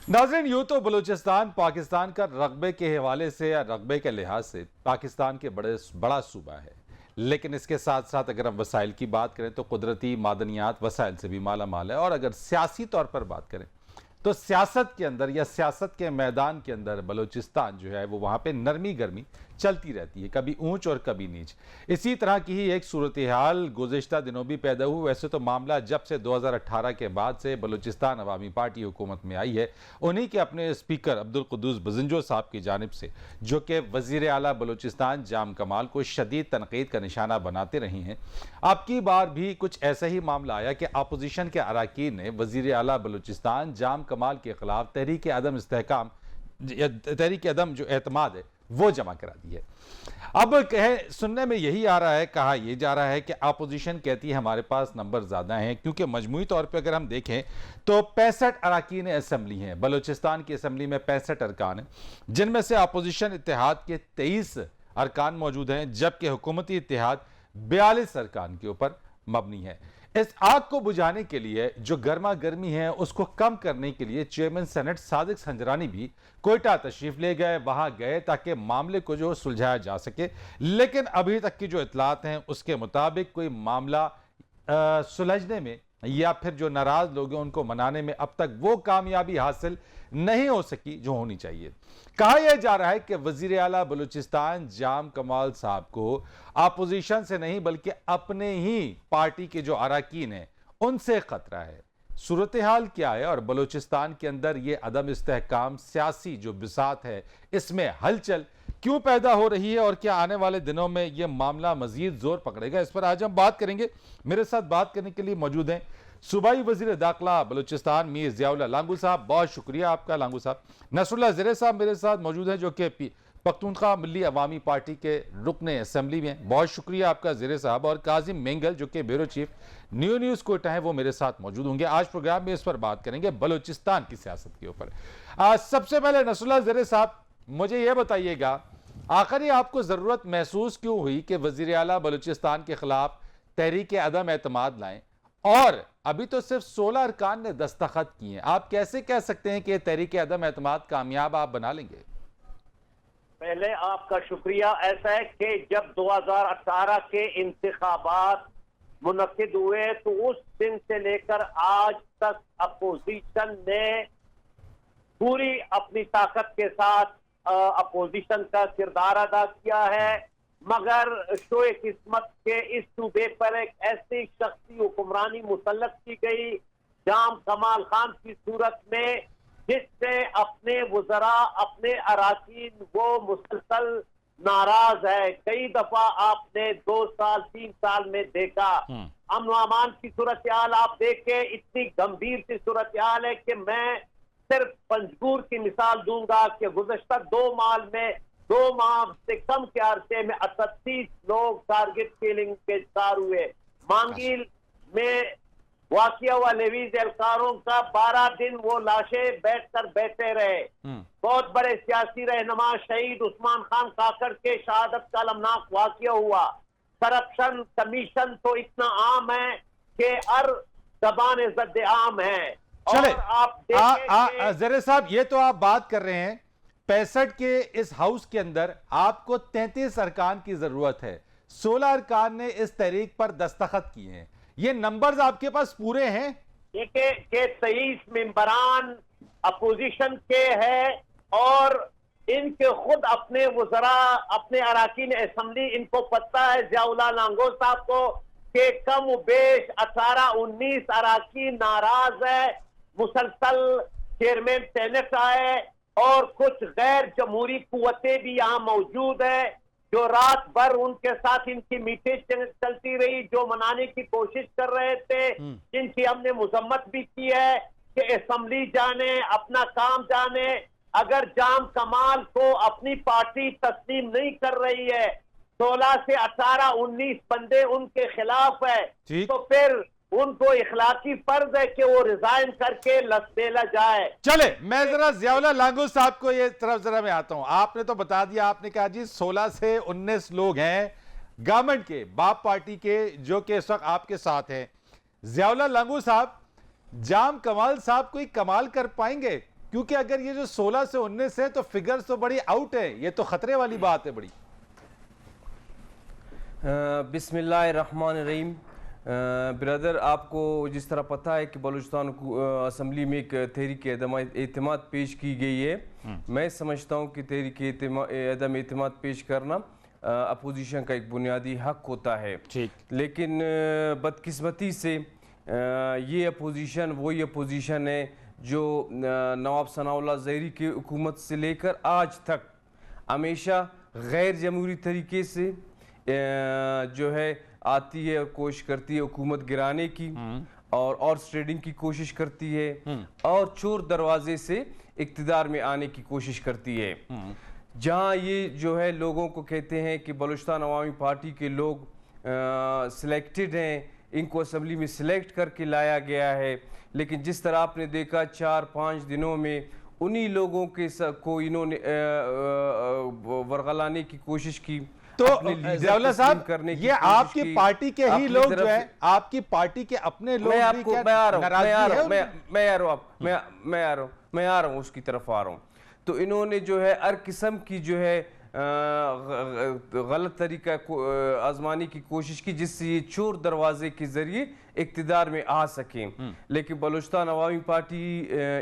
नाज़रीन, यूं तो बलूचिस्तान पाकिस्तान का रकबे के हवाले से या रकबे के लिहाज से पाकिस्तान के बड़ा सूबा है, लेकिन इसके साथ साथ अगर हम वसाइल की बात करें तो कुदरती मादनियात वसाइल से भी माला माल है। और अगर सियासी तौर पर बात करें तो सियासत के अंदर या सियासत के मैदान के अंदर बलूचिस्तान जो है वो वहाँ पे नरमी गर्मी चलती रहती है, कभी ऊंच और कभी नीच। इसी तरह की ही एक सूरत हाल गुज़िश्ता दिनों भी पैदा हुई। वैसे तो मामला जब से 2018 के बाद से बलूचिस्तान अवामी पार्टी हुकूमत में आई है, उन्हीं के अपने स्पीकर अब्दुल कुद्दूस बजिंजो साहब की जानिब से, जो कि वज़ीर आला बलूचिस्तान जाम कमाल को शदीद तनकीद का निशाना बनाते रही हैं। अब की बार भी कुछ ऐसा ही मामला आया कि अपोजिशन के अरकान ने वज़ीर आला बलूचिस्तान जाम कमाल के खिलाफ तहरीक अदम इस्तेहकाम या तहरीक अदम जो एतमाद है वो जमा करा दी है। अब सुनने में यही आ रहा है, कहा यह जा रहा है कि अपोजिशन कहती है हमारे पास नंबर ज़्यादा हैं, क्योंकि मजमूई तौर पे अगर हम देखें तो 65 अरकान असेंबली हैं। बलूचिस्तान की असेंबली में 65 अरकान हैं, जिनमें से अपोजिशन इत्तेहाद के 23 अरकान मौजूद हैं, जबकि हुकूमती इत्तेहाद 42 अरकान के ऊपर मबनी है। इस आग को बुझाने के लिए, जो गर्मा गर्मी है उसको कम करने के लिए चेयरमैन सेनेट सादिक संजरानी भी कोयटा तशरीफ ले गए, वहां गए ताकि मामले को जो सुलझाया जा सके। लेकिन अभी तक की जो इतलात हैं उसके मुताबिक कोई मामला सुलझने में या फिर जो नाराज लोग हैं उनको मनाने में अब तक वो कामयाबी हासिल नहीं हो सकी जो होनी चाहिए। कहा यह जा रहा है कि वजीर आला बलूचिस्तान जाम कमाल साहब को अपोजिशन से नहीं बल्कि अपने ही पार्टी के जो अरकान हैं उनसे खतरा है। सूरत हाल क्या है और बलूचिस्तान के अंदर यह अदम इस्तेहकाम सियासी जो बिसात है इसमें हलचल क्यों पैदा हो रही है और क्या आने वाले दिनों में यह मामला मजीद जोर पकड़ेगा, इस पर आज हम बात करेंगे। मेरे साथ बात करने के लिए मौजूद हैं सूबाई वजीर दाखिला बलूचिस्तान मीर ज़ियाउल्लाह लांगू साहब, बहुत शुक्रिया आपका लांगू साहब। नसरुल्लाह ज़रे साहब मेरे साथ मौजूद हैं, जो कि पख्तूनख्वा मिली अवामी पार्टी के रुकन असम्बली में, बहुत शुक्रिया आपका ज़रे साहब। और काजिम मेंगल जो कि ब्यूरो चीफ न्यूज़ कोयटा है, वो मेरे साथ मौजूद होंगे। आज प्रोग्राम में इस पर बात करेंगे बलूचिस्तान की सियासत के ऊपर। सबसे पहले नसरुल्लाह ज़रे साहब, मुझे यह बताइएगा, आखिर आपको ज़रूरत महसूस क्यों हुई कि वज़ीर आला बलूचिस्तान के खिलाफ तहरीक अदम एतमाद लाएं, और अभी तो सिर्फ 16 अरकान ने दस्तखत किए हैं, आप कैसे कह सकते हैं कि तहरीक अदम एतमाद कामयाब आप बना लेंगे? पहले आपका शुक्रिया। ऐसा है कि जब 2018 के इंतखाबात मुनक्किद हुए तो उस दिन से लेकर आज तक अपोजिशन ने पूरी अपनी ताकत के साथ अपोजिशन का किरदार अदा किया है, मगर शोए किस्मत के इस सूबे पर एक ऐसी शख्सी हुक्मरानी मुसल्लत की गई जाम कमाल खान की सूरत में, जिससे अपने वज़रा अपने अरकान वो मुसलसल नाराज है। कई दफा आपने 2 साल 3 साल में देखा अमन अमान की सूरत हाल आप देखे, इतनी गंभीर सी सूरत हाल है कि मैं सिर्फ पंजगूर की मिसाल दूंगा कि गुज़श्ता 2 माह से कम के अरसे में 38 लोग टारगेट किलिंग के शिकार हुए। मांगील में वाकिया हुआ लेवीज एहलकारों का 12 दिन वो लाशें बैठे रहे। बहुत बड़े सियासी रहनुमा शहीद उस्मान खान काकड़ के शहादत का अलमनाक वाकिया हुआ। करप्शन कमीशन तो इतना आम है कि हर जबान जद आम है। चले, और आप ज़रे साहब, ये तो आप बात कर रहे हैं 65 के इस हाउस के अंदर आपको 33 अरकान की जरूरत है, 16 अरकान ने इस तहरीक पर दस्तखत किए हैं, ये नंबर्स आपके पास पूरे हैं? के 23 मेंबरान अपोजिशन के हैं और इनके खुद अपने वज़रा अपने अरकान असेंबली, इनको पता है ज़ियाउल्लाह लांगो साहब को कि कम बेश 18-19 अरकान नाराज है। मुसलसल चेयरमैन सेनेट आए और कुछ गैर जमहूरी कुव्वतें भी यहाँ मौजूद है, जो रात भर उनके साथ इनकी मीटिंग चलती रही, जो मनाने की कोशिश कर रहे थे, जिनकी हमने मुजम्मत भी की है कि असेंबली जाने, अपना काम जाने। अगर जाम कमाल को अपनी पार्टी तस्लीम नहीं कर रही है, 16 से 18-19 बंदे उनके खिलाफ है, तो फिर उनको इखलाकी फर्ज है कि वो रिजाइन करके लसबेला जाए। चले, मैं जरा ज़ियाउल्लाह लांगू साहब को ये तरफ जरा मैं आता हूं। आपने तो बता दिया, आपने कहा जी 16 से 19 लोग हैं गवर्नमेंट के, बाप पार्टी के, जो कि इस वक्त आपके साथ हैं। ज़ियाउल्लाह लांगू साहब, जाम कमाल साहब कोई कमाल कर पाएंगे? क्योंकि अगर ये जो 16 से 19 है तो फिगर्स तो बड़ी आउट है, ये तो खतरे वाली बात है बड़ी। बिस्मिल्लाहिर्रहमानिर्रहीम। ब्रदर, आपको जिस तरह पता है कि बलूचिस्तान असम्बली में एक तहरीक अदम एतमाद पेश की गई है। मैं समझता हूँ कि तहरीक अदम एतमाद पेश करना अपोजिशन का एक बुनियादी हक होता है। ठीक। लेकिन बदकिस्मती से ये अपोजिशन वही अपोजिशन है जो नवाब सनाउल्लाह ज़हरी की हुकूमत से लेकर आज तक हमेशा गैर जमहूरी तरीके से जो है आती है और कोशिश करती है हुकूमत गिराने की, और हॉर्स ट्रेडिंग की कोशिश करती है, और चोर दरवाजे से इक़्तिदार में आने की कोशिश करती है। जहाँ ये जो है लोगों को कहते हैं कि बलूचिस्तान अवामी पार्टी के लोग सिलेक्टेड हैं, इनको असम्बली में सिलेक्ट करके लाया गया है, लेकिन जिस तरह आपने देखा 4-5 दिनों में उन्हीं लोगों के को इन्होंने वरगलाने की कोशिश की। तो ज़ियाउल्लाह साहब, ये आपकी पार्टी के ही लोग जो है, आपकी पार्टी के अपने लोग भी क्या मैं आ रहा हूँ उसकी तरफ आ रहा हूँ। तो इन्होंने जो है हर किस्म की जो है गलत तरीका को आजमाने की कोशिश की, जिससे ये चोर दरवाजे के जरिए इक़्तिदार में आ सकें। लेकिन बलूचिस्तान अवामी पार्टी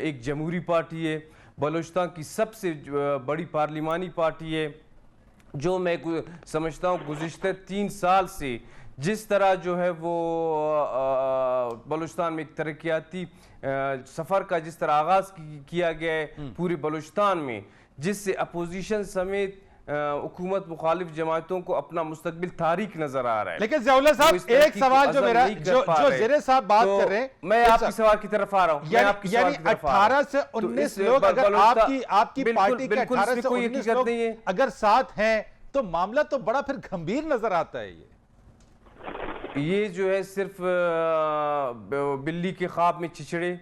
एक जमहूरी पार्टी है, बलूचिस्तान की सबसे बड़ी पार्लिमानी पार्टी है, जो मैं समझता हूँ गुज़िश्ता 3 साल से जिस तरह जो है वो बलूचिस्तान में एक तरक्याती सफ़र का जिस तरह आगाज़ किया गया है पूरे बलूचिस्तान में, जिससे अपोजिशन समेत हुकूमत मुखालिफ जमातों को अपना मुस्तकबिल तारीख नजर आ रहा है। लेकिन ज़ियाउल्लाह साहब, एक सवाल जो मेरा जो ज़ेरे साहब बात कर रहे हैं, मैं आपकी सवाल की तरफ आ रहा हूँ। यानी 18 से 19 लोग अगर आपकी पार्टी के 18 से 19 लोग अगर साथ हैं तो मामला तो बड़ा फिर गंभीर नजर आता है। ये जो है सिर्फ बिल्ली के ख्वाब में चिचड़े।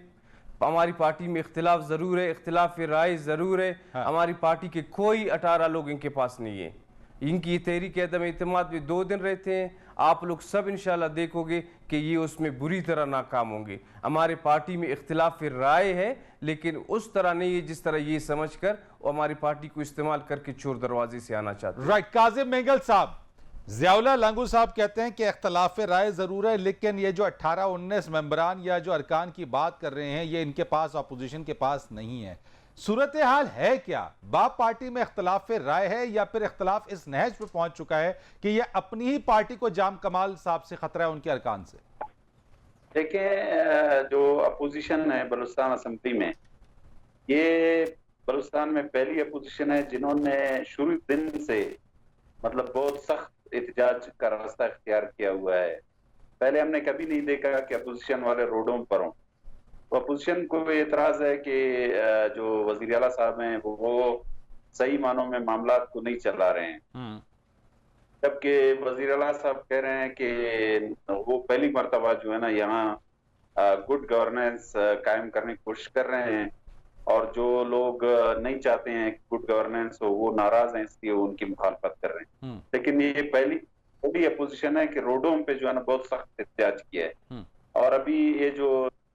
हमारी पार्टी में इख्तिलाफ ज़रूर है, इख्तिलाफ राय ज़रूर है। हाँ। हमारी पार्टी के कोई 18 लोग इनके पास नहीं है। इनकी तहरीक अदम एतमाद में 2 दिन रहते हैं। आप लोग सब इंशाल्लाह देखोगे कि ये उसमें बुरी तरह नाकाम होंगे। हमारे पार्टी में इख्तिलाफ राय है, लेकिन उस तरह नहीं है जिस तरह ये समझकर वो हमारी पार्टी को इस्तेमाल करके चोर दरवाजे से आना चाहते हैं। राइट। काज़िम मेंगल साहब, ज़ियाउल्लाह लंगू साहब कहते हैं कि इख्तिलाफ राय ज़रूर है, लेकिन ये जो 18-19 मेंबरान या जो अरकान की बात कर रहे हैं, ये इनके पास अपोजिशन के पास नहीं है। सूरत हाल है क्या? बाप पार्टी में इख्तिलाफ राय है या फिर इख्तिलाफ इस नहज पे पहुंच चुका है कि ये अपनी ही पार्टी को जाम कमाल साहब से खतरा है, उनके अरकान से? देखिए, जो अपोजिशन है बलूचिस्तान असेंबली में, ये बलूचिस्तान में पहली अपोजिशन है जिन्होंने शुरू दिन से मतलब बहुत सख्त एहतजाज का रास्ता इख्तियार किया हुआ है। पहले हमने कभी नहीं देखा कि अपोजिशन वाले रोडों पर हों। तो अपोजिशन को एतराज है कि जो वजीर आला साहब हैं वो सही मानों में मामला को नहीं चला रहे हैं, जबकि वजीर आला साहब कह रहे हैं कि वो पहली मर्तबा जो है ना यहाँ गुड गवर्नेंस कायम करने की कोशिश कर रहे हैं, और जो लोग नहीं चाहते हैं गुड गवर्नेंस हो वो नाराज हैं, इसलिए वो उनकी मुखालफत कर रहे हैं। लेकिन ये पहली अपोजिशन है कि रोडों पे जो है ना बहुत सख्त एहतजाज किया है। और अभी ये जो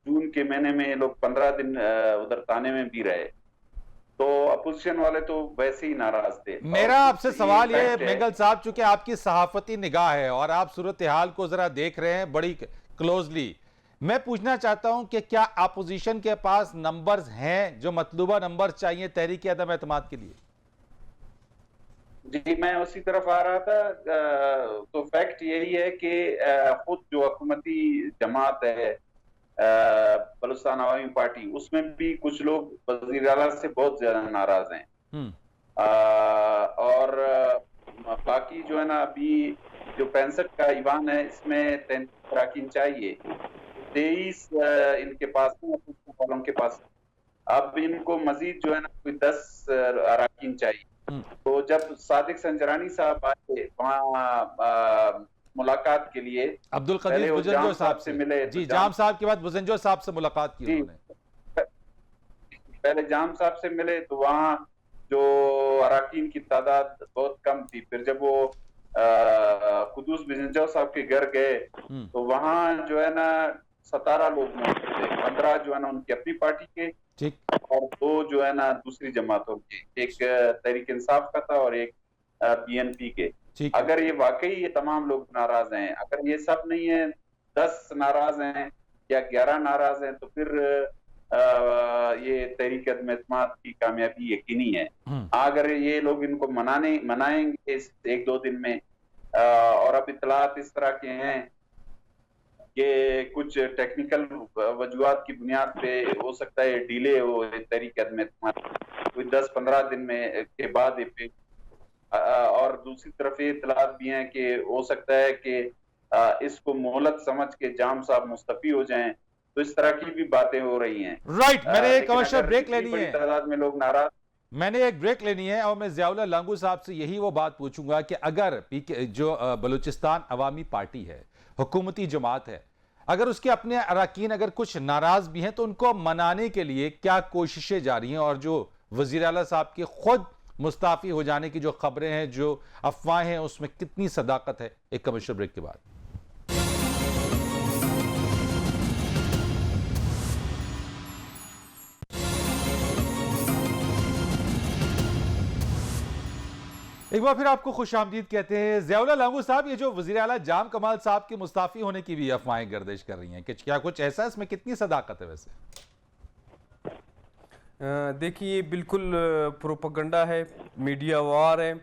जून के महीने में ये लोग 15 दिन उधर ताने में भी रहे, तो अपोजिशन वाले तो वैसे ही नाराज थे। मेरा आपसे सवाल ये मेंगल साहब, चूंकि आपकी सहाफती निगाह है और आप सूरत हाल को जरा देख रहे हैं बड़ी क्लोजली, मैं पूछना चाहता हूं कि क्या अपोजिशन के पास नंबर्स हैं जो मतलूबा नंबर चाहिए तहरीक अदम एतमाद के लिए? जी, मैं उसी तरफ आ रहा था। तो फैक्ट यही है कि खुद जो हुकूमती जमात है बलूचिस्तान अवामी पार्टी, उसमें भी कुछ लोग वज़ीर आला से बहुत ज्यादा नाराज हैं। और बाकी जो है ना अभी जो 65 का ईवान है, इसमें 33 अरकान चाहिए, 23 इनके पास वालों के पास। अब इनको मजीद जो है ना कोई 10 अरकान चाहिए। तो जब सादिक संजरानी साहब आए वहाँ मुलाकात के लिए, अब्दुल कदीर बुजंजो साहब से मिले, जी, जाम साहब के बाद बुजंजो साहब से मुलाकात की उन्होंने। पहले जाम साहब से मिले तो वहाँ जो अरकान की तादाद बहुत कम थी। फिर जब वो कुदूस बुजंजो साहब के घर गए तो वहाँ जो है ना 17 लोग मौजूद थे, 15 जो है ना उनकी अपनी पार्टी के ठीक। और 2 जो है ना दूसरी जमातों के, एक तहरीक इंसाफ का था और एक पीएनपी के। ठीक है। अगर ये वाकई ये तमाम लोग नाराज हैं, अगर ये सब नहीं है 10 नाराज हैं या 11 नाराज हैं, तो फिर ये तहरीक अदम एतमाद की कामयाबी यकीनी है। अगर ये लोग इनको मनाएंगे इस 1-2 दिन में, और अब इतलात इस तरह के हैं कि कुछ टेक्निकल वजूहात की बुनियाद पे हो सकता है डिले हो तहरीक अदम एतमाद कोई 10-15 दिन में के बाद और दूसरी तरफ ये इतलात भी हैं कि हो सकता है कि इसको मोहलत समझ के जाम साहब मुस्तफी हो जाएं, तो इस तरह की भी बातें हो रही हैं। राइट, मैंने एक लेकिन कमर्शियल अगर ब्रेक इतनी लेनी बड़ी है, तादाद में लोग नाराज, मैंने एक ब्रेक लेनी है और मैं ज़ियाउल्लाह लांगू साहब से यही वो बात पूछूंगा कि अगर पीके जो बलूचिस्तान अवामी पार्टी है, हुकूमती जमात है, अगर उसके अपने अरकान अगर कुछ नाराज भी हैं तो उनको मनाने के लिए क्या कोशिशें जारी हैं, और जो वज़ीर आला साहब के खुद मुस्ताफ़ी हो जाने की जो खबरें हैं, जो अफवाहें हैं, उसमें कितनी सदाकत है? एक कमर्शियल ब्रेक के बाद। एक बार फिर आपको खुशामदीद कहते हैं। ज़ियाउल्लाह लांगू साहब, ये जो वज़ीर आला जाम कमाल साहब के मुस्ताफ़ी होने की भी अफवाहें गर्दिश कर रही हैं कि क्या कुछ ऐसा है, इसमें कितनी सदाकत है वैसे? देखिए, बिल्कुल प्रोपेगेंडा है, मीडिया वार है।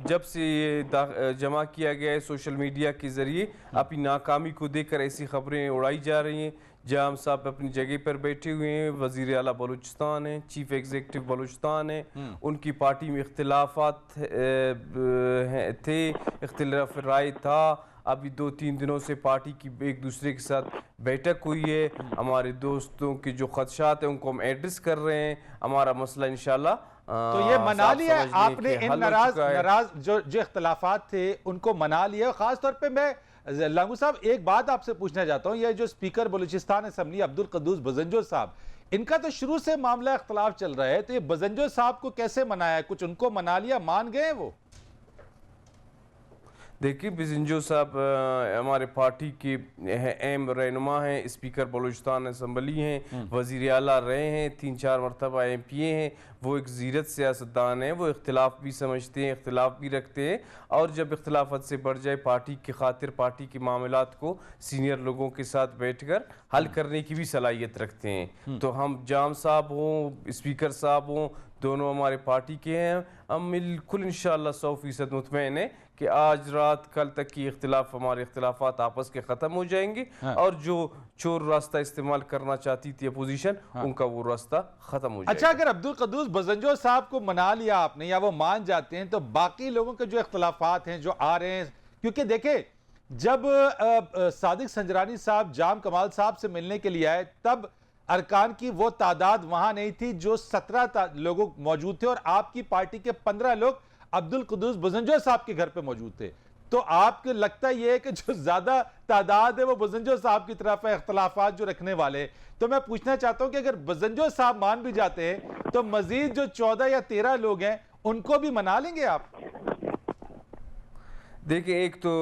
जब से ये जमा किया गया है सोशल मीडिया के ज़रिए, अपनी नाकामी को देखकर ऐसी खबरें उड़ाई जा रही हैं। जाम साहब अपनी जगह पर बैठे हुए हैं, वज़ीर आला बलूचिस्तान है, चीफ एग्जीक्यूटिव बलूचिस्तान है, उनकी पार्टी में इख्तिलाफात थे, इख्तिलाफ राय था। अभी 2-3 दिनों से पार्टी की एक दूसरे के साथ बैठक हुई है। हमारे दोस्तों के जो खदशात हैं उनको हम एड्रेस कर रहे हैं। हमारा मसला इंशाल्लाह तो ये मना लिया आपने, इन नाराज जो इख्तिलाफात थे उनको मना लिया। खास तौर पे मैं लांगू साहब एक बात आपसे पूछना चाहता हूँ, ये जो स्पीकर बलूचिस्तान असम्बली अब्दुल कद्दूस बजंजो साहब, इनका तो शुरू से मामला इख्तिलाफ चल रहा है, तो ये बजंजो साहब को कैसे मनाया? कुछ उनको मना लिया, मान गए वो? देखिए, बजंजो साहब हमारे पार्टी के अहम रहनुमा हैं, स्पीकर बलूचिस्तान असम्बली हैं, वज़ीर आला रहे हैं, 3-4 मरतबा MP हैं। वो एक ज़ीरत सियासतदान है, वो इख्तिलाफ भी समझते हैं, इख्तिलाफ भी रखते हैं, और जब इख्तिलाफत से बढ़ जाए पार्टी की खातिर पार्टी के मामलात को सीनियर लोगों के साथ बैठकर हल करने की भी सलाहियत रखते हैं। तो हम जाम साहब हों, स्पीकर साहब हों, दोनों हमारे पार्टी के हैं। हम बिल्कुल इंशाअल्लाह 100% मुतमईन है कि आज रात कल तक की हमारे इख्तिलाफात आपस के ख़त्म हो जाएंगे। और जो चोर रास्ता इस्तेमाल करना चाहती थी अपोजिशन, उनका वो रास्ता ख़त्म हो जाएगा। अच्छा, अगर अब्दुल कद्दूस बजंजो साहब को मना लिया आपने या वो मान जाते हैं, तो बाकी लोगों के जो इख्तिलाफात हैं जो आ रहे हैं, क्योंकि देखे जब सादिक संजरानी साहब जाम कमाल साहब से मिलने के लिए आए, तब अरकान की वो तादाद वहां नहीं थी जो 17 लोग मौजूद थे, और आपकी पार्टी के 15 लोग अब्दुल कद्दूस बजंजो साहब के घर पे मौजूद थे। तो आपको लगता ये है कि जो ज्यादा तादाद है वो बजंजो साहब की तरफ है, इख्तिलाफात जो रखने वाले? तो मैं पूछना चाहता हूं कि अगर बजंजो साहब मान भी जाते हैं तो मजीद जो 14 या 13 लोग हैं उनको भी मना लेंगे आप? देखिए, एक तो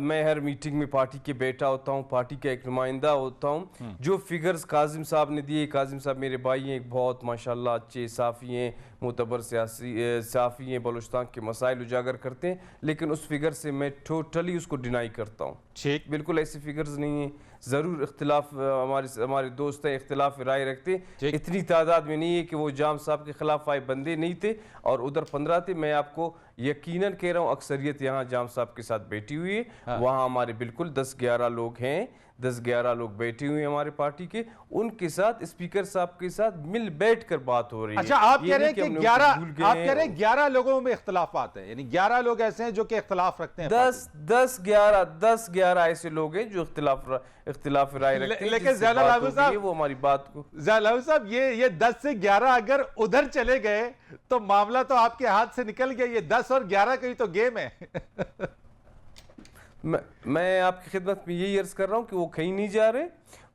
मैं हर मीटिंग में पार्टी के बैठा होता हूँ, पार्टी का एक नुमाइंदा होता हूँ। जो फिगर्स काजिम साहब ने दिए, काजिम साहब मेरे भाई हैं, एक बहुत माशाल्लाह अच्छे साफ़ी हैं, मोतबर साफ़ी हैं, बलूचिस्तान के मसाइल उजागर करते हैं, लेकिन उस फिगर से मैं टोटली उसको डिनाई करता हूँ। ठीक, बिल्कुल ऐसे फिगर्स नहीं हैं। ज़रूर इख्तिलाफ हमारे दोस्त हैं, इख्तिलाफ राय रखते, इतनी तादाद में नहीं है कि वो जाम साहब के खिलाफ आए बंदे नहीं थे और उधर 15 थे। मैं आपको यकीनन कह रहा हूँ, अक्सरियत यहाँ जाम साहब के साथ बैठी हुई है। वहाँ हमारे बिल्कुल 10-11 लोग हैं, 10-11 लोग बैठे हुए हैं हमारे पार्टी के, उनके साथ स्पीकर साहब के साथ मिल बैठ कर बात हो रही है। अच्छा, आप कह रहे हैं कि 11 लोगों में इख्तिलाफात है, यानी 11 लोग ऐसे हैं जो कि इख्तिलाफ रखते हैं। 10-11 ऐसे लोग हैं जो इख्तिलाफ राय रखते हैं। लेकिन ज़ियाउल्लाह लांगू साहब, वो हमारी बात को, ज़ियाउल्लाह साहब, ये 10 से 11 अगर उधर चले गए तो मामला तो आपके हाथ से निकल गया। ये 10 और 11 का ही तो गेम है। मैं आपकी खिदमत में यही अर्ज़ कर रहा हूँ कि वो कहीं नहीं जा रहे।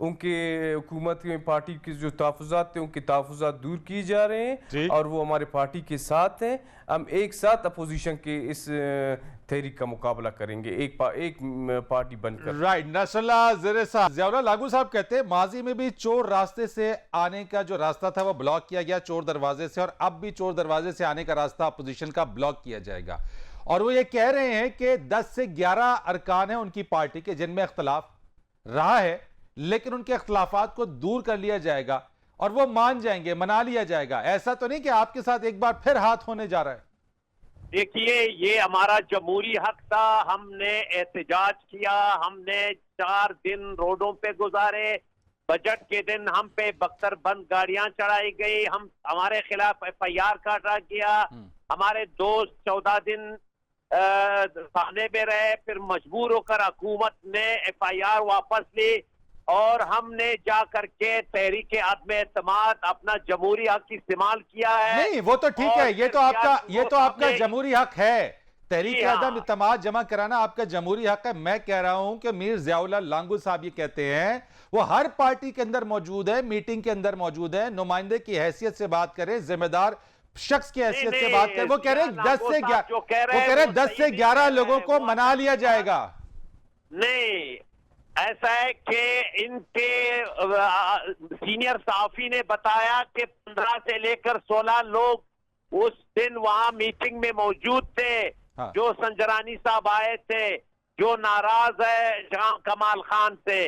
उनके हुकूमत में पार्टी के जो तहफ़्फ़ुज़ात थे उनके तहफ़्फ़ुज़ात दूर किए जा रहे हैं और वो हमारे पार्टी के साथ हैं। हम एक साथ अपोजिशन के इस तहरीक का मुकाबला करेंगे, एक पार्टी बनकर। राइट। नसरुल्लाह ज़ेरे साहब, ज़ियाउल्लाह लागू साहब कहते हैं माजी में भी चोर रास्ते से आने का जो रास्ता था वो ब्लॉक किया गया, चोर दरवाजे से, और अब भी चोर दरवाजे से आने का रास्ता अपोजिशन का ब्लॉक किया जाएगा। और वो ये कह रहे हैं कि 10 से 11 अरकान हैं उनकी पार्टी के जिनमें इख्तलाफ रहा है, लेकिन उनके इख्तलाफात को दूर कर लिया जाएगा और वो मान जाएंगे, मना लिया जाएगा। ऐसा तो नहीं कि आपके साथ एक बार फिर हाथ होने जा रहा है? देखिए, ये हमारा जमहूरी हक था, हमने एहतजाज किया, हमने 4 दिन रोडों पे गुजारे, बजट के दिन हम पे बख्तरबंद गाड़ियां चढ़ाई गई, हमारे खिलाफ FIR काटा गया, हमारे दोस्त 14 दिन थाने में रहे, फिर मजबूर होकर हुकूमत ने FIR वापस ली और हमने जा करके तहरीक आदम एतमाद अपना जमहूरी हक इस्तेमाल किया है। नहीं, वो तो ठीक है, ये तो आपका जमहूरी हक है, तहरीक आदम एतमाद जमा कराना आपका जमहूरी हक है। मैं कह रहा हूं कि मीर ज़ियाउल्लाह लांगू साहब ये कहते हैं वो हर पार्टी के अंदर मौजूद है, मीटिंग के अंदर मौजूद है, नुमाइंदे की हैसियत से बात करें, जिम्मेदार शख्स की हैसियत से बात करें। वो कह रहे हैं 10 से 11 लोगों को मना लिया जाएगा। नहीं, ऐसा है कि इनके सीनियर सहाफी ने बताया कि 15 से लेकर 16 लोग उस दिन वहां मीटिंग में मौजूद थे। हाँ। जो संजरानी साहब आए थे, जो नाराज है जहां कमाल खान से,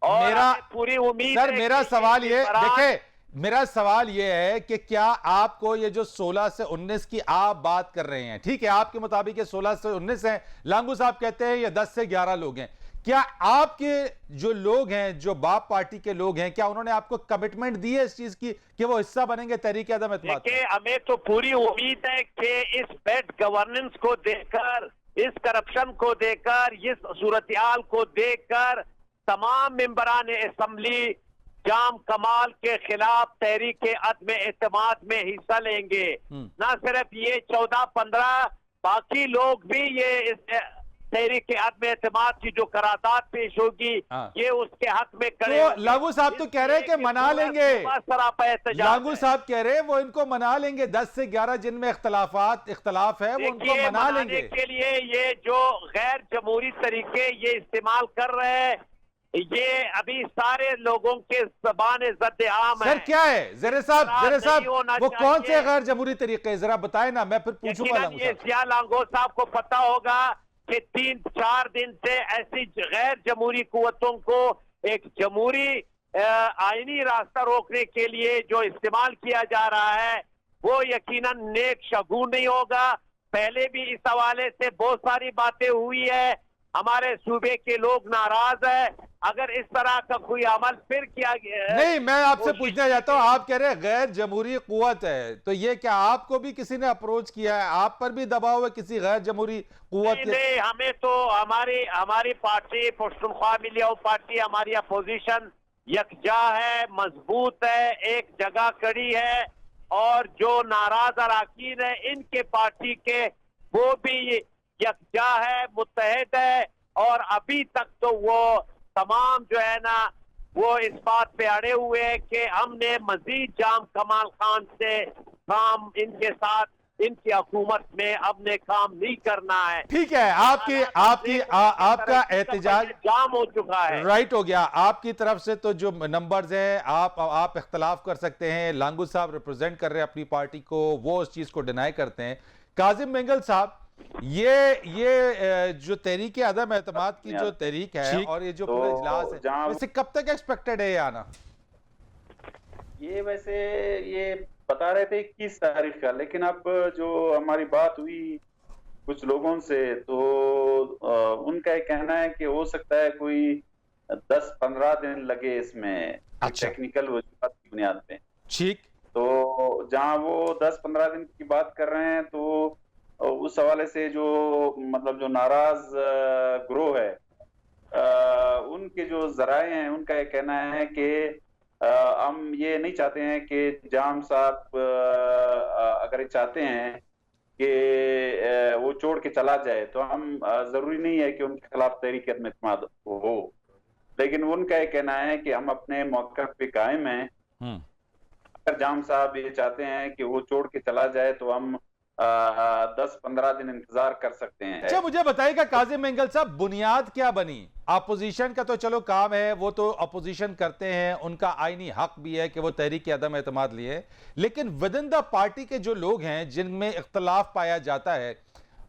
और मेरा पूरी उम्मीद सर, है मेरा कि सवाल ये बरात- देखिए, मेरा सवाल ये है कि क्या आपको ये जो 16 से 19 की आप बात कर रहे हैं, ठीक है, आपके मुताबिक ये 16 से 19 है, लांगू साहब कहते हैं ये 10 से 11 लोग हैं, क्या आपके जो लोग हैं, जो बाप पार्टी के लोग हैं, क्या उन्होंने आपको कमिटमेंट दी है इस चीज की कि वो हिस्सा बनेंगे तहरीक आदम एतमाद? देखिए, हमें तो पूरी उम्मीद है कि इस बैड गवर्नेंस को देखकर, इस करप्शन को देखकर, इस सूरत-ए-हाल को देखकर तमाम मेंबरान असेंबली जाम कमाल के खिलाफ तहरीक अदम एतमाद में हिस्सा लेंगे। ना सिर्फ ये 14-15, बाकी लोग भी ये इस तहरीक अदम एतमाद की जो करारदाद पेश होगी ये उसके हक में करे। तो लागू साहब तो कह रहे हैं कि मना लेंगे, लागू साहब कह रहे हैं वो इनको मना लेंगे, 10 से 11 जिनमें इख्तलाफ है वो उनको मना लेंगे। के लिए ये जो गैर जमहूरी तरीके ये इस्तेमाल कर रहे हैं, ये अभी सारे लोगों के ज़बान ज़द-ए-आम है। सर क्या है ज़ेरे साहब वो कौन से गैर जमहूरी तरीके जरा बताए ना, मैं फिर पूछूंगा। ये ज़िया लांगो साहब को पता होगा कि 3-4 दिन से ऐसी गैर जमहूरी कुव्वतों को एक जमहूरी आईनी रास्ता रोकने के लिए जो इस्तेमाल किया जा रहा है वो यकीनन नेक शगुन नहीं होगा। पहले भी इस हवाले से बहुत सारी बातें हुई है, हमारे सूबे के लोग नाराज है। अगर इस तरह का कोई अमल फिर किया गया, नहीं, मैं आपसे पूछना चाहता हूं, आप कह रहे हैं गैर जमहूरी कुव्वत है, तो ये क्या आपको भी किसी ने अप्रोच किया है, आप पर भी दबाव है किसी गैर जमहूरी कुव्वत? नहीं, हमें तो हमारी पार्टी पश्तूनख्वा मिलिया पार्टी, हमारी अपोजिशन यकजा है, मजबूत है, एक जगह खड़ी है, और जो नाराज अरकान है इनके पार्टी के वो भी यकजा है, मुत्तहद है, और अभी तक तो वो तमाम जो है ना वो इस बात पे अड़े हुए हैं कि हमने मजीद जाम कमाल खान से काम इनके साथ इनकी हुकूमत में हमने काम नहीं करना है। ठीक है, आपका एहतजाज जाम हो चुका है, राइट हो गया। आपकी तरफ से तो जो नंबर्स हैं आप इख्तलाफ कर सकते हैं, लांगू साहब रिप्रेजेंट कर रहे हैं अपनी पार्टी को, वो उस चीज को डिनाई करते हैं। काजिम मेंगल साहब, ये जो तहरीक आदम एतमाद की जो तहरीक है और ये जो पूरा इजलास है, वैसे कब तक एक्सपेक्टेड है ये आना? ये वैसे ये बता रहे थे 21 तारीख का, लेकिन अब जो हमारी बात हुई कुछ लोगों से तो उनका ये कहना है कि हो सकता है कोई 10-15 दिन लगे इसमें, टेक्निकल वजूहात की बुनियाद पे। ठीक, तो जहां वो 10-15 दिन की बात कर रहे हैं तो उस हवाले से जो मतलब जो नाराज ग्रोह है उनके जो जराए हैं उनका ये कहना है कि हम ये नहीं चाहते हैं कि जाम साहब अगर ये चाहते हैं कि वो छोड़ के चला जाए, तो हम जरूरी नहीं है कि उनके खिलाफ तहरीक अदम एतमाद हो, लेकिन उनका ये कहना है कि हम अपने मौक़िफ़ पे कायम हैं। अगर जाम साहब ये चाहते हैं कि वो छोड़ के चला जाए तो हम 10-15 दिन इंतजार कर सकते हैं। अच्छा, मुझे बताइएगा काजिम मेंगल साहब, बुनियाद क्या बनी? अपोजिशन का तो चलो काम है, वो तो अपोजिशन करते हैं, उनका आईनी हक भी है कि वो तहरीक अदम एतमाद लिए, लेकिन विद इन द पार्टी के जो लोग हैं जिनमें इख्तलाफ पाया जाता है,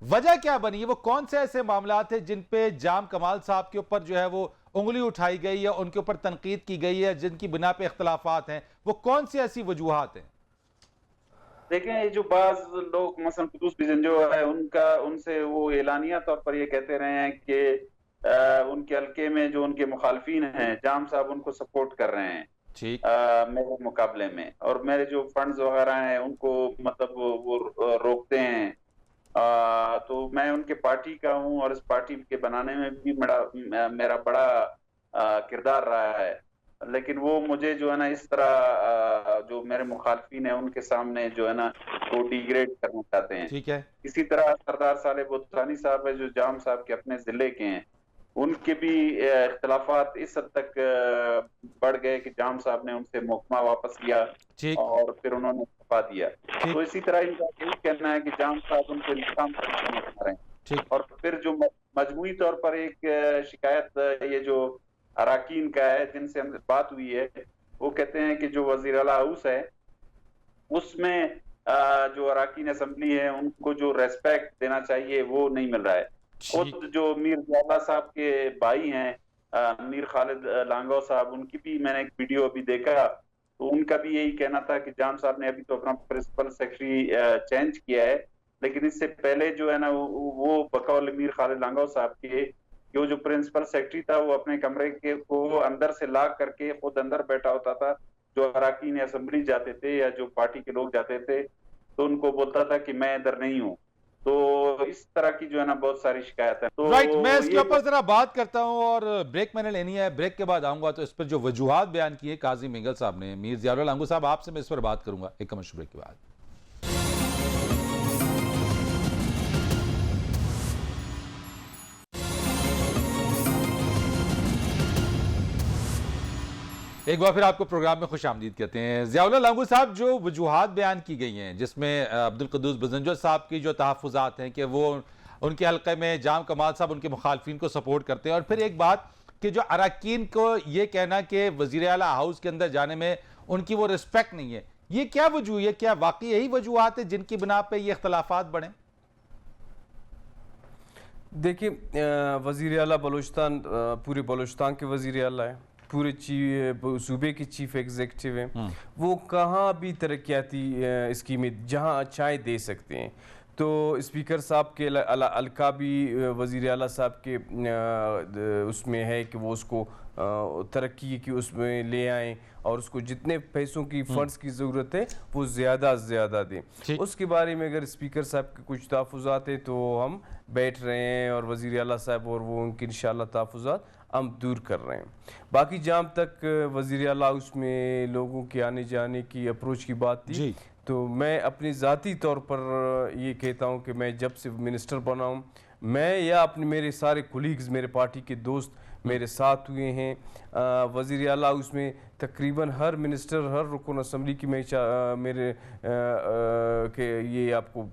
वजह क्या बनी? वो कौन से ऐसे मामला थे जिन पे जाम कमाल साहब के ऊपर जो है वो उंगली उठाई गई या उनके ऊपर तनकीद की गई है, जिनकी बिना पे इख्तलाफात हैं? वो कौन सी ऐसी वजूहात हैं? देखें, ये जो बाज लोग मसलन कुदूस बिजन जो है उनसे वो एलानिया तौर पर ये कहते रहे हैं कि उनके हल्के में जो उनके मुखालफिन हैं, जाम साहब उनको सपोर्ट कर रहे हैं ठीक। मेरे मुकाबले में, और मेरे जो फंड्स वगैरह हैं उनको मतलब वो रोकते हैं। तो मैं उनके पार्टी का हूँ और इस पार्टी के बनाने में भी मेरा बड़ा किरदार रहा है, लेकिन वो मुझे जो है ना इस तरह जो मेरे मुखालफिन है उनके सामने जो है ना वो डिग्रेड करना चाहते हैं। ठीक है। इसी तरह सरदार साले बुतानी साहब है जो जाम साहब के अपने जिले के हैं, उनके भी इख्तलाफात इस हद तक बढ़ गए कि जाम साहब ने उनसे मुकमा वापस लिया और फिर उन्होंने इस्तीफा दिया। तो इसी तरह इनका यही कहना है कि जाम साहब उनको इंतकाम करना रहे हैं। और फिर जो मजमूई तौर पर एक शिकायत ये जो अराकीन का है जिनसे हम बात हुई है, वो कहते हैं कि जो वजीर आला हाउस है उसमें जो अराकीन असम्बली है उनको जो रेस्पेक्ट देना चाहिए वो नहीं मिल रहा है। खुद जो मीर ज़ियाउल्लाह साहब के भाई हैं मीर खालिद लांगो साहब, उनकी भी मैंने एक वीडियो अभी देखा, तो उनका भी यही कहना था कि जाम साहब ने अभी तो अपना प्रिंसिपल सेक्रेटरी चेंज किया है, लेकिन इससे पहले जो है ना वो बकौल मीर खालिद लांगो साहब के वो जो प्रिंसिपल सेक्रेटरी था वो अपने कमरे के को अंदर से लॉक करके खुद अंदर बैठा होता था। जो अराकीन असेंबली जाते थे या जो पार्टी के लोग जाते थे तो उनको बोलता था कि मैं इधर नहीं हूँ। तो इस तरह की जो है ना बहुत सारी शिकायत है। तो राइट, मैं इसके ऊपर जरा बात करता हूं और ब्रेक मैंने लेनी है, ब्रेक के बाद आऊंगा तो इस पर जो वजूहात बयान किए काजी मेंगल साहब ने, मीर ज़ियाउल्लाह लांगो साहब आपसे मैं इस पर बात करूंगा एक कमर्शियल ब्रेक के बाद। एक बार फिर आपको प्रोग्राम में खुश आमदीद कहते हैं। ज़ियाउल्लाह लांगो साहब, जो वजूहात बयान की गई हैं जिसमें अब्दुल कुद्दूस बजंजो साहब की जो तहफ़्फ़ुज़ात हैं कि वो उनके हल्के में जाम कमाल साहब उनके मुखालफिन को सपोर्ट करते हैं, और फिर एक बात कि जो अराकीन को ये कहना कि वज़ीर आला हाउस के अंदर जाने में उनकी वो रिस्पेक्ट नहीं है, ये क्या वजूह है? क्या वाकई यही वजूहात है जिनकी बिना पे ये इख्तलाफात बढ़े? देखिए, वज़ीर आला बलूचिस्तान पूरे बलूचिस्तान के वज़ीर आला है, पूरे सूबे के चीफ एग्जीक्यूटिव हैं, वो कहाँ भी तरक्याती स्कीमें जहाँ अच्छाई दे सकते हैं। तो स्पीकर साहब के अलका भी वज़ीर आला साहब के उसमें है कि वो उसको तरक्की की उसमें ले आएँ और उसको जितने पैसों की फंड्स की ज़रूरत है वो ज़्यादा से ज़्यादा दें। उसके बारे में अगर स्पीकर साहब के कुछ तहफ़्फ़ुज़ात हैं तो हम बैठ रहे हैं और वज़ीर आला साहब और वो उनके इंशाअल्लाह तहफ़्फ़ुज़ात हम दूर कर रहे हैं। बाकी जहाँ तक वज़ीर आला उसमें लोगों के आने जाने की अप्रोच की बात थी, तो मैं अपनी ज़ाती तौर पर ये कहता हूँ कि मैं जब से मिनिस्टर बना हूँ, मैं या अपने मेरे सारे कोलीग्स, मेरे पार्टी के दोस्त मेरे साथ हुए हैं। वज़ीर आला उसमें तकरीबन हर मिनिस्टर, हर रुकन असम्बली की मैं मेरे के ये आपको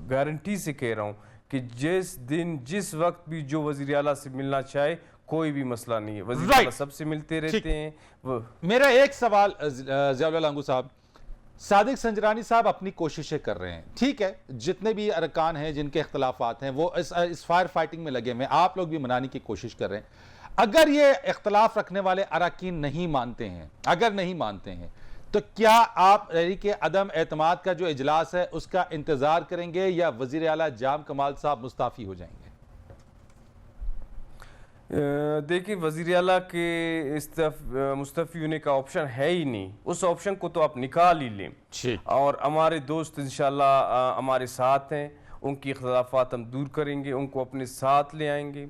गारंटी से कह रहा हूँ कि जिस दिन जिस वक्त भी जो वज़ीर आला से मिलना चाहे कोई भी मसला नहीं है, वज़ीर आला सबसे मिलते रहते हैं। मेरा एक सवाल ज़ियाउल्लाह लांगो साहब, सादिक संजरानी साहब अपनी कोशिशें कर रहे हैं, ठीक है, जितने भी अरकान हैं जिनके इख्तलाफात हैं वो इस फायर फाइटिंग में लगे हुए हैं, आप लोग भी मनाने की कोशिश कर रहे हैं। अगर ये इख्तलाफ रखने वाले अरकान नहीं मानते हैं, अगर नहीं मानते हैं, तो क्या आप तहरीक अदम एतमाद का जो इजलास है उसका इंतजार करेंगे या वज़ीर आला जाम कमाल साहब मुस्ताफ़ी हो जाएंगे? देखिए, वज़ीर आला के मुस्तफ़ी होने का ऑप्शन है ही नहीं, उस ऑप्शन को तो आप निकाल ही लें। और हमारे दोस्त इंशाल्लाह हमारे साथ हैं, उनकी इख्तलाफात हम दूर करेंगे, उनको अपने साथ ले आएंगे।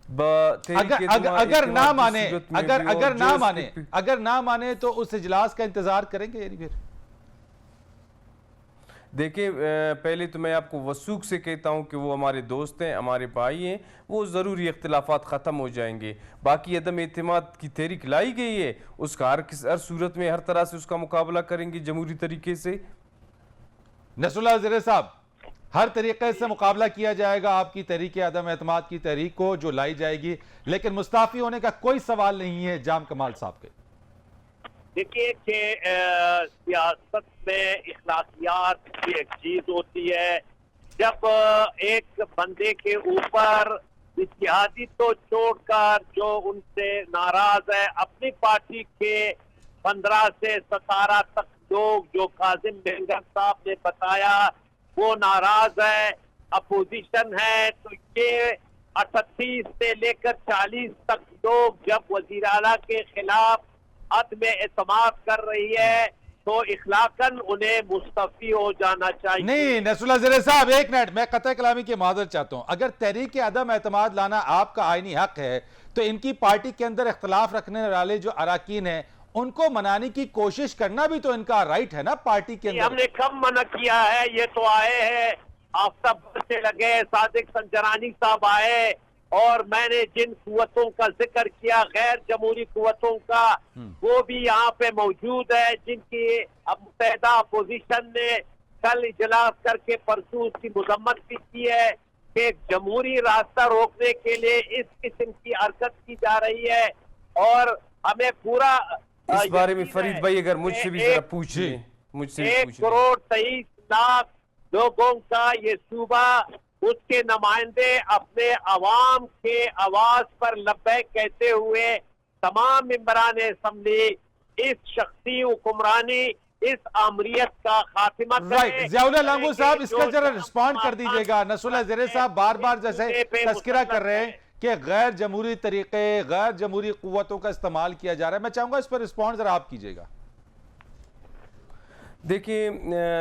अगर ना माने तो उस इजलास का इंतजार करेंगे यानी फिर? देखिए, पहले तो मैं आपको वसूख से कहता हूँ कि वो हमारे दोस्त हैं, हमारे भाई हैं, वो ज़रूरी इख्तिलाफात ख़त्म हो जाएंगे। बाकी अदम एतमाद की तहरीक लाई गई है, उसका हर सूरत में हर तरह से उसका मुकाबला करेंगे जमहूरी तरीके से। नसरुल्लाह ज़ेरे साहब, हर तरीके से मुकाबला किया जाएगा आपकी तहरीक अदम एतमाद की तहरीक को जो लाई जाएगी, लेकिन मुस्ताफी होने का कोई सवाल नहीं है जाम कमाल साहब के। देखिए कि सियासत में इखलाकियात की एक चीज होती है। जब एक बंदे के ऊपर इत्तेहादी तो छोड़कर जो उनसे नाराज है, अपनी पार्टी के 15 से 17 तक लोग, जो काजिम मेंगल साहब ने बताया, वो नाराज है, अपोजिशन है, तो ये 38 से लेकर 40 तक लोग जब वजीर आला के खिलाफ अदम एतमाद कर रही है, तो इखलाकन उन्हें मुस्तफी हो जाना चाहिए। नहीं नसरुल्लाह ज़ेरे साहब, एक मिनट, मैं कतई कलामी की मादर चाहता हूं। अगर तहरीक अदम एतमाद लाना आपका आईनी हक है, तो इनकी पार्टी के अंदर इख्तलाफ रखने वाले जो अराकीन हैं उनको मनाने की कोशिश करना भी तो इनका राइट है ना पार्टी के अंदर। हमने कम मना किया है, ये तो आए हैं, आफ्ताब से लगे, सादिक संजरानी साहब आए, और मैंने जिन कुव्वतों का जिक्र किया, गैर जमहूरी कुव्वतों का, वो भी यहाँ पे मौजूद है, जिनकी अब मुत्तहिदा अपोजिशन ने कल इजलास करके परसों उसकी मजम्मत भी की है कि जमहूरी रास्ता रोकने के लिए इस किस्म की हरकत की जा रही है। और हमें पूरा इस बारे में फरीद भाई अगर मुझसे भी जरा पूछिए, मुझसे भी 1 पूछिए। करोड़ 23 लाख लोगों का ये सूबा, उसके नुमाइंदे अपने अवाम के आवाज पर लब्बैक कहते हुए तमाम मेंबरान असम्बली इस शख्सी हुक्मरानी, इस आमरीत का खात्मा राइट। ज़ियाउल्लाह लांगू साहब, इसका जरा रिस्पॉन्ड कर दीजिएगा। नसरुल्लाह ज़ेरे साहब बार बार जैसे तस्करा कर रहे हैं कि गैर जमहूरी तरीके, गैर जमहूरी कुव्वतों का इस्तेमाल किया जा रहा है, मैं चाहूंगा इस पर रिस्पॉन्ड जरा आप कीजिएगा। देखिए,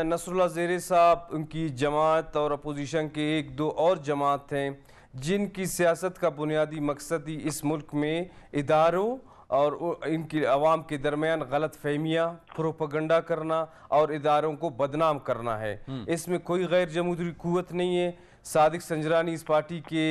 नसरुल्लाह ज़ेरे साहब, उनकी जमात और अपोजिशन के 1-2 और जमात हैं जिनकी सियासत का बुनियादी मकसद ही इस मुल्क में इदारों और इनकी आवाम के दरमियान गलत फहमियाँ, प्रोपगंडा करना और इदारों को बदनाम करना है। इसमें कोई गैर जमहूरी कुव्वत नहीं है। सादिक संजरानी इस पार्टी के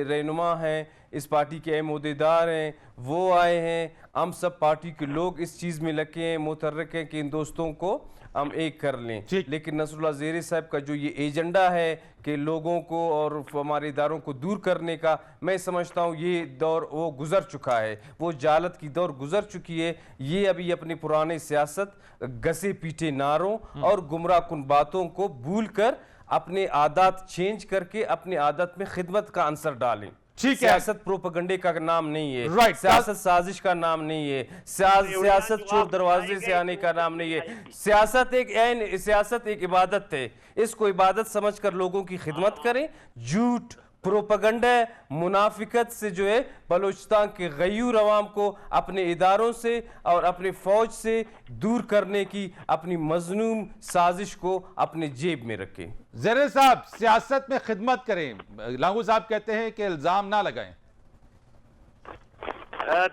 रहनुमा हैं, इस पार्टी के अहम ओहदेदार हैं, वो आए हैं, हम सब पार्टी के लोग इस चीज़ में लगे हैं, मुतहर्रिक हैं कि इन दोस्तों को हम एक कर लें। लेकिन नसरुल्लाह ज़ेरे साहब का जो ये एजेंडा है कि लोगों को और हमारे इदारों को दूर करने का, मैं समझता हूँ ये दौर वो गुजर चुका है, वो जालत की दौर गुजर चुकी है। ये अभी अपनी पुराने सियासत, घसे पीटे नारों और गुमराह कुन बातों को भूल कर अपने आदत चेंज करके अपने आदत में खिदमत का अंसर डालें। सियासत प्रोपगंडे का नाम नहीं है, राइट। सियासत साजिश का नाम नहीं है, सियासत चोर दरवाजे से आने का नाम नहीं है। सियासत एक इबादत है, इसको इबादत समझकर लोगों की खिदमत करें। झूठ, प्रोपगंडा, मुनाफिकत से जो है बलूचिस्तान के गयूर अवाम को अपने इदारों से और अपने फौज से दूर करने की अपनी मजनूम साजिश को अपने जेब में रखें। ज़ेरे साहब, सियासत में खिदमत करें, लांगू साहब कहते हैं कि इल्जाम ना लगाएं।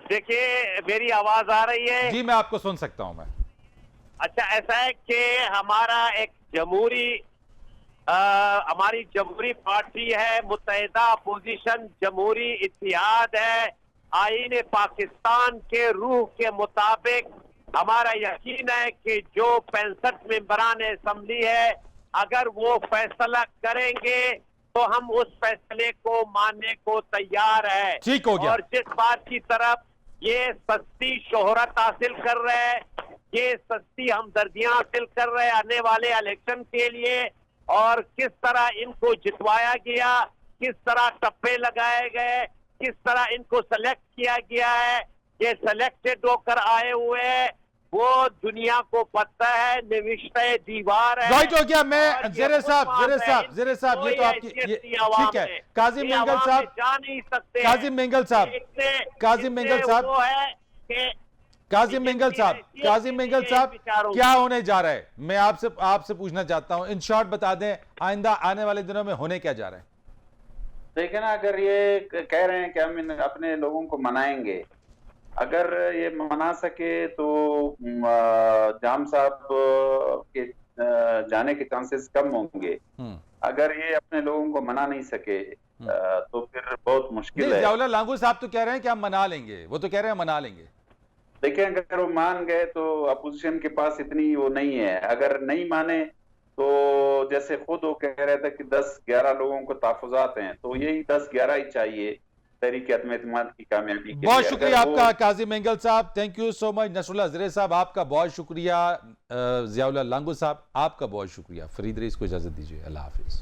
देखिए, मेरी आवाज आ रही है? जी, मैं आपको सुन सकता हूं। मैं अच्छा, ऐसा है कि हमारी जमहूरी पार्टी है, मुत्तहिदा अपोजिशन जमहूरी इत्तेहाद है। आईन पाकिस्तान के रूह के मुताबिक हमारा यकीन है कि जो 65 मेंबरान असम्बली है, अगर वो फैसला करेंगे तो हम उस फैसले को मानने को तैयार है। ठीक हो गया। और जिस बात की तरफ ये सस्ती शोहरत हासिल कर रहे हैं, ये सस्ती हमदर्दियां हासिल कर रहे हैं आने वाले इलेक्शन के लिए, और किस तरह इनको जितवाया गया, किस तरह टप्पे लगाए गए, किस तरह इनको सेलेक्ट किया गया है, ये सेलेक्टेड होकर आए हुए हैं, वो दुनिया को पता है, निविष्टे दीवार है। राइट हो गया। मैं ज़ेरे साहब, ये तो आपकी ठीक है। काजिम मेंगल साहब, जा नहीं सकते। काजिम मेंगल साहब, क्या होने जा रहा है? मैं आपसे पूछना चाहता हूं, इन शॉर्ट बता दें, आइंदा आने वाले दिनों में होने क्या जा रहा है? देखिए ना, अगर ये कह रहे हैं कि हम अपने लोगों को मनाएंगे, अगर ये मना सके तो जाम साहब के जाने के चांसेस कम होंगे। अगर ये अपने लोगों को मना नहीं सके तो फिर बहुत मुश्किल है। ज़ियाउल्लाह लांगू साहब तो कह रहे हैं कि हम मना लेंगे, वो तो कह रहे हैं मना लेंगे। देखिए, अगर वो मान गए तो अपोजिशन के पास इतनी वो नहीं है, अगर नहीं माने तो जैसे खुद वो कह रहे थे कि 10-11 लोगों को तहफ़्फ़ुज़ात हैं, तो यही 10-11 ही चाहिए तहरीक अदम एतमाद की कामयाबी के लिए। बहुत शुक्रिया आपका काजिम एंगल साहब, thank you so much. Nasrullah ज़रे साहब आपका बहुत शुक्रिया। ज़ियाउल्लाह लांगू साहब आपका बहुत शुक्रिया। फरीद रईस को इजाज़त दीजिए, अल्लाह हाफिज़।